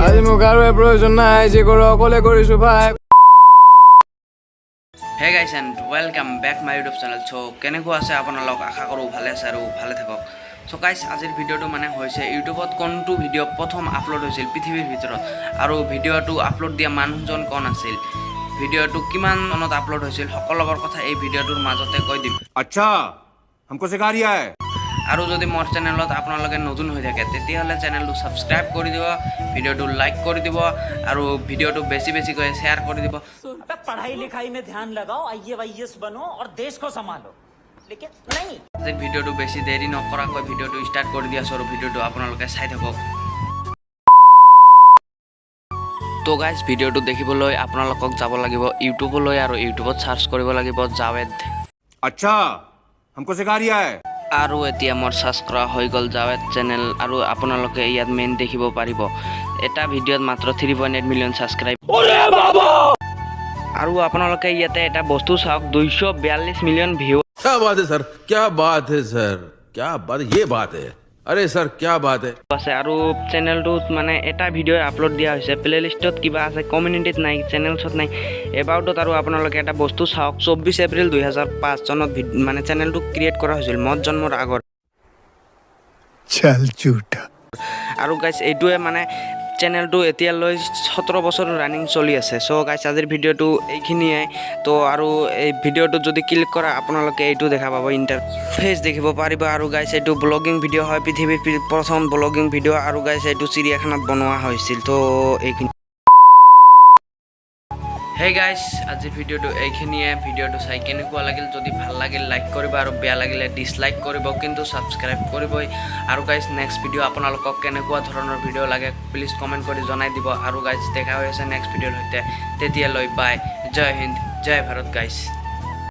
আজি মোক আৰু প্ৰয়োজন নাই যি কৰো অকলে কৰিছো ভাই। Hey guys and welcome back my YouTube channel. So' কেনেকুৱা আছে আপোনালোক, আশা কৰোঁ ভালে আছে আৰু ভালে থাকক। চ' গাইজ আজিৰ ভিডিঅ'টো মানে হৈছে ইউটিউবত কোনটো ভিডিঅ' প্ৰথম আপলোড হৈছিল পৃথিৱীৰ ভিতৰত, আৰু ভিডিঅ'টো আপলোড দিয়া মানুহজন কোন আছিল, ভিডিঅ'টো কিমান চনত আপলোড হৈছিল, সকলোবোৰ কথা এই ভিডিঅ'টোৰ মাজতে কৈ দিম। আচ্ছা हमको सिखा रिया है। আৰু যদি মোৰ চেনেলত আপোনালোকে নতুন হৈ থাকে তেতিয়াহ'লে চেনেলটো ছাবস্ক্ৰাইব কৰি দিব, ভিডিঅ'টো লাইক কৰি দিব আৰু ভিডিঅ'টো বেছিকৈ শ্বেয়াৰ কৰি দিব। पढ़ाई लिखाई में ध्यान लगाओ, आईएएस बनो और देश को संभालो, लेकिन नहीं। যে ভিডিঅ'টো বেছি দেৰি নকৰাকৈ ভিডিঅ'টো ষ্টাৰ্ট কৰি দি আছোঁ আৰু ভিডিঅ'টো আপোনালোকে চাই থাকক। তো গাইজ ভিডিঅ'টো দেখিবলৈ আপোনালোকক যাব লাগিব ইউটিউবলৈ আৰু ইউটিউবত চাৰ্চ কৰিব লাগিব জাৱেদ। अच्छा हमको सिखा रिया है। আৰু এতিয়া মোৰ চাৰ্চ কৰা হৈ গ'ল জাৱেদ চেনেল, আৰু আপোনালোকে ইয়াত মেইন দেখিব পাৰিব এটা ভিডিঅ'ত মাত্ৰ 3.8 মিলিয়ন ছাবস্ক্ৰাইব। আৰু আপোনালোকে ইয়াতে এটা বস্তু চাওক, 242 মিলিয়ন ভিউ क्या बात है सर, क्या बात है सर, क्या बात, ये बात है, अरे सर क्या बात है। আছে। আৰু চেনেলটোত মানে এটা ভিডিঅ' আপলোড দিয়া হৈছে, প্লেলিষ্টত কিবা আছে, কমিউনিটিত নাই, চেনেলছত নাই, এবাউটত। আৰু আপোনালোকে এটা বস্তু চাওক, 24 এপ্ৰিল 2005 চনত মানে চেনেলটো ক্ৰিয়েট কৰা হৈছিল মোৰ জন্মৰ আগত। আৰু গাইজ এইটোৱে মানে চেনেলটো এতিয়ালৈ 17 বছৰ ৰানিং চলি আছে। চ' গাইজ আজিৰ ভিডিঅ'টো এইখিনিয়ে। তো আৰু এই ভিডিঅ'টোত যদি ক্লিক কৰা আপোনালোকে এইটো দেখা পাব, ইণ্টাৰফেচ দেখিব পাৰিব। আৰু গাইজ এইটো ব্লগিং ভিডিঅ' হয়, পৃথিৱীৰ প্ৰথম ব্লগিং ভিডিঅ'। আৰু গাইজ এইটো চিৰিয়াখানাত বনোৱা হৈছিল। তো এইখিনি। হে গাইজ আজিৰ ভিডিঅ'টো এইখিনিয়ে। ভিডিঅ'টো চাই কেনেকুৱা লাগিল, যদি ভাল লাগিল লাইক কৰিব আৰু বেয়া লাগিলে ডিছলাইক কৰিব, কিন্তু ছাবস্ক্ৰাইব কৰিবই। আৰু গাইজ নেক্সট ভিডিঅ' আপোনালোকক কেনেকুৱা ধৰণৰ ভিডিঅ' লাগে প্লিজ কমেণ্ট কৰি জনাই দিব। আৰু গাইজ দেখা হৈ আছে নেক্সট ভিডিঅ'ৰ সৈতে, তেতিয়ালৈ বাই, জয় হিন্দ, জয় ভাৰত গাইজ।